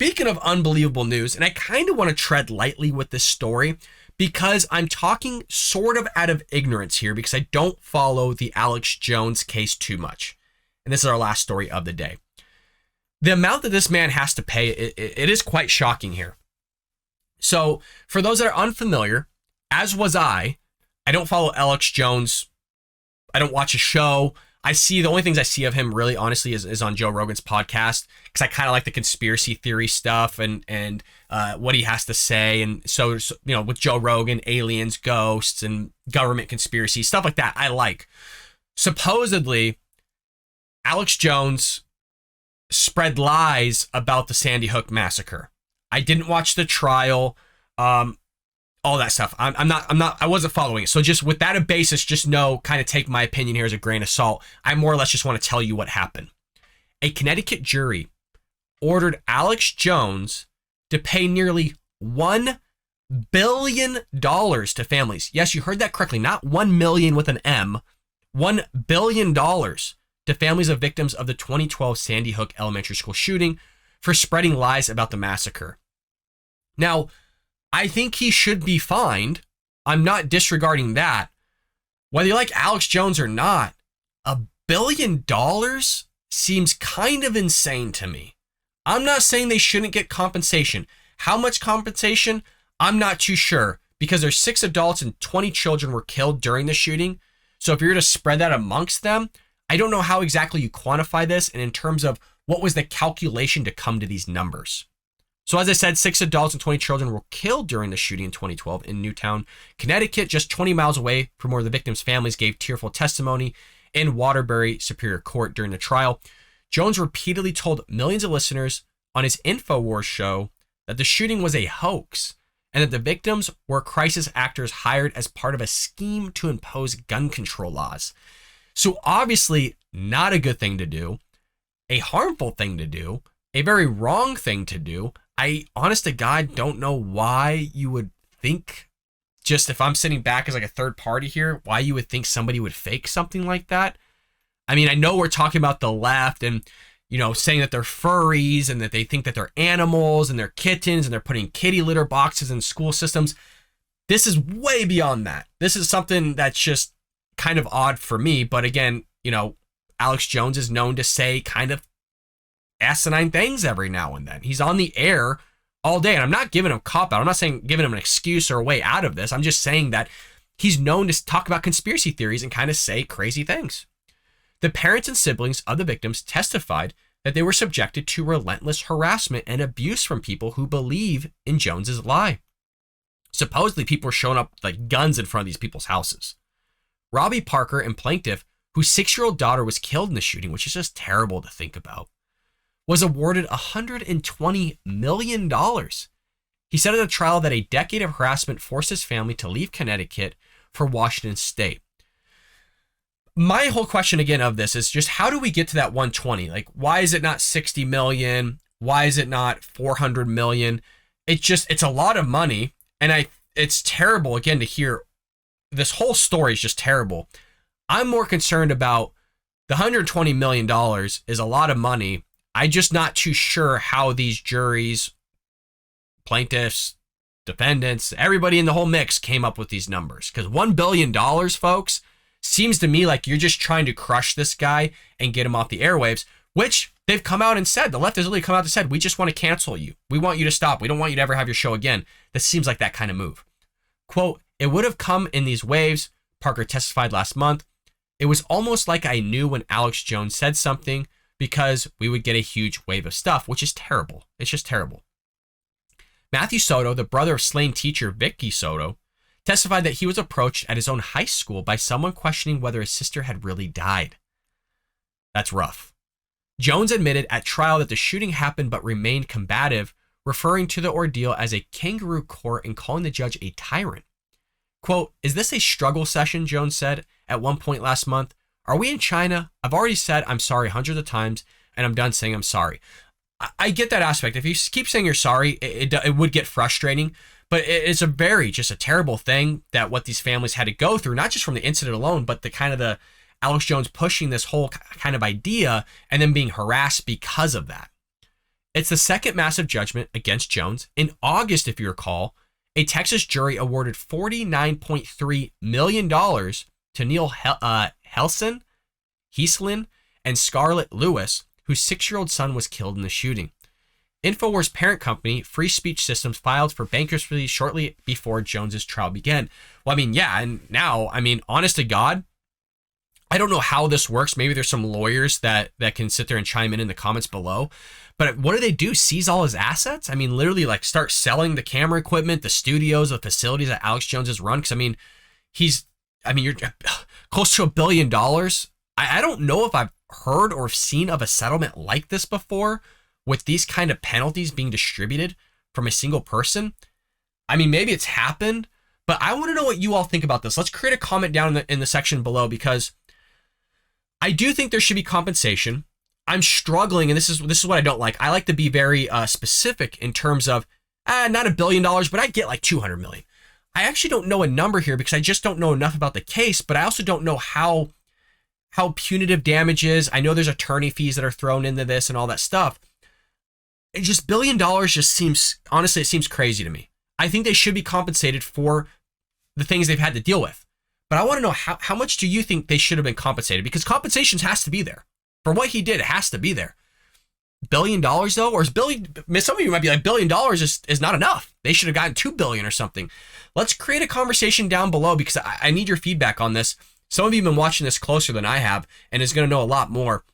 speaking of unbelievable news, and I kind of want to tread lightly with this story because I'm talking sort of out of ignorance here because I don't follow the Alex Jones case too much. And this is our last story of the day. The amount that this man has to pay, it is quite shocking here. So for those that are unfamiliar, as was I don't follow Alex Jones. I don't watch a show. The only things I see of him really honestly is on Joe Rogan's podcast because I kind of like the conspiracy theory stuff and what he has to say. And so, with Joe Rogan, aliens, ghosts, and government conspiracy, stuff like that, I like. Supposedly, Alex Jones spread lies about the Sandy Hook massacre. I didn't watch the trial, all that stuff. I wasn't following it. So just with that a basis, just kind of take my opinion here as a grain of salt. I more or less just want to tell you what happened. A Connecticut jury ordered Alex Jones to pay nearly $1 billion to families. Yes, you heard that correctly. Not 1 million with an M. $1 billion to families of victims of the 2012 Sandy Hook elementary school shooting for spreading lies about the massacre. Now, I think he should be fined. I'm not disregarding that. Whether you like Alex Jones or not, $1 billion seems kind of insane to me. I'm not saying they shouldn't get compensation. How much compensation? I'm not too sure because there's 6 adults and 20 children were killed during the shooting. So if you're to spread that amongst them, I don't know how exactly you quantify this and in terms of what was the calculation to come to these numbers. So as I said, 6 adults and 20 children were killed during the shooting in 2012 in Newtown, Connecticut, just 20 miles away from where the victims' families gave tearful testimony in Waterbury Superior Court during the trial. Jones repeatedly told millions of listeners on his InfoWars show that the shooting was a hoax and that the victims were crisis actors hired as part of a scheme to impose gun control laws. So obviously not a good thing to do, a harmful thing to do, a very wrong thing to do. I, honest to God, don't know why you would think, just if I'm sitting back as like a third party here, why you would think somebody would fake something like that. I mean, I know we're talking about the left and, saying that they're furries and that they think that they're animals and they're kittens and they're putting kitty litter boxes in school systems. This is way beyond that. This is something that's just kind of odd for me. But again, Alex Jones is known to say kind of asinine things every now and then. He's on the air all day, and I'm not giving him a cop-out. I'm not saying giving him an excuse or a way out of this. I'm just saying that he's known to talk about conspiracy theories and kind of say crazy things. The parents and siblings of the victims testified that they were subjected to relentless harassment and abuse from people who believe in Jones's lie. Supposedly, people were showing up like guns in front of these people's houses. Robbie Parker, and plaintiff, whose 6-year-old daughter was killed in the shooting, which is just terrible to think about, was awarded $120 million. He said at the trial that a decade of harassment forced his family to leave Connecticut for Washington State. My whole question again of this is just how do we get to that 120? Like, why is it not 60 million? Why is it not 400 million? It's a lot of money. And it's terrible again to hear this whole story is just terrible. I'm more concerned about the $120 million is a lot of money. I'm just not too sure how these juries, plaintiffs, defendants, everybody in the whole mix came up with these numbers. Because $1 billion, folks, seems to me like you're just trying to crush this guy and get him off the airwaves, which they've come out and said. The left has literally come out and said, we just want to cancel you. We want you to stop. We don't want you to ever have your show again. This seems like that kind of move. Quote, it would have come in these waves, Parker testified last month. It was almost like I knew when Alex Jones said something because we would get a huge wave of stuff, which is terrible. It's just terrible. Matthew Soto, the brother of slain teacher Vicky Soto, testified that he was approached at his own high school by someone questioning whether his sister had really died. That's rough. Jones admitted at trial that the shooting happened but remained combative, referring to the ordeal as a kangaroo court and calling the judge a tyrant. Quote, is this a struggle session, Jones said at one point last month. Are we in China? I've already said I'm sorry hundreds of times, and I'm done saying I'm sorry. I get that aspect. If you keep saying you're sorry, it would get frustrating, but it's just a terrible thing that what these families had to go through, not just from the incident alone, but the kind of the Alex Jones pushing this whole kind of idea and then being harassed because of that. It's the second massive judgment against Jones. In August, if you recall, a Texas jury awarded $49.3 million to Neil Heslin, and Scarlett Lewis, whose 6-year-old son was killed in the shooting. InfoWars' parent company, Free Speech Systems, filed for bankruptcy shortly before Jones's trial began. Well, I mean, yeah, and now, I mean, honest to God, I don't know how this works. Maybe there's some lawyers that can sit there and chime in the comments below. But what do? Seize all his assets? I mean, literally, like, start selling the camera equipment, the studios, the facilities that Alex Jones has run? Because, I mean, you're close to $1 billion. I don't know if I've heard or seen of a settlement like this before, with these kind of penalties being distributed from a single person. I mean, maybe it's happened, but I want to know what you all think about this. Let's create a comment down in the section below, because I do think there should be compensation. I'm struggling, and this is what I don't like. I like to be very specific in terms of not $1 billion, but I get like 200 million. I actually don't know a number here because I just don't know enough about the case, but I also don't know how punitive damage is. I know there's attorney fees that are thrown into this and all that stuff. It just $1 billion just seems, honestly, it seems crazy to me. I think they should be compensated for the things they've had to deal with. But I want to know how much do you think they should have been compensated? Because compensation has to be there. For what he did, it has to be there. $1 billion though? Or is some of you might be like, $1 billion is not enough. They should have gotten $2 billion or something. Let's create a conversation down below, because I need your feedback on this. Some of you have been watching this closer than I have and is going to know a lot more.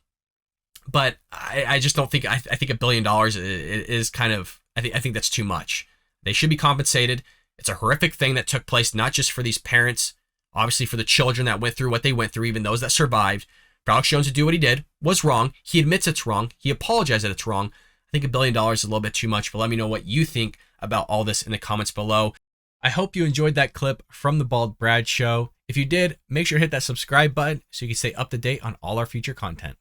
But I just don't think, I think $1 billion is kind of, I think that's too much. They should be compensated. It's a horrific thing that took place, not just for these parents, obviously for the children that went through what they went through, even those that survived. For Alex Jones to do what he did was wrong. He admits it's wrong. He apologized that it's wrong. I think $1 billion is a little bit too much, but let me know what you think about all this in the comments below. I hope you enjoyed that clip from the Bald Brad Show. If you did, make sure to hit that subscribe button so you can stay up to date on all our future content.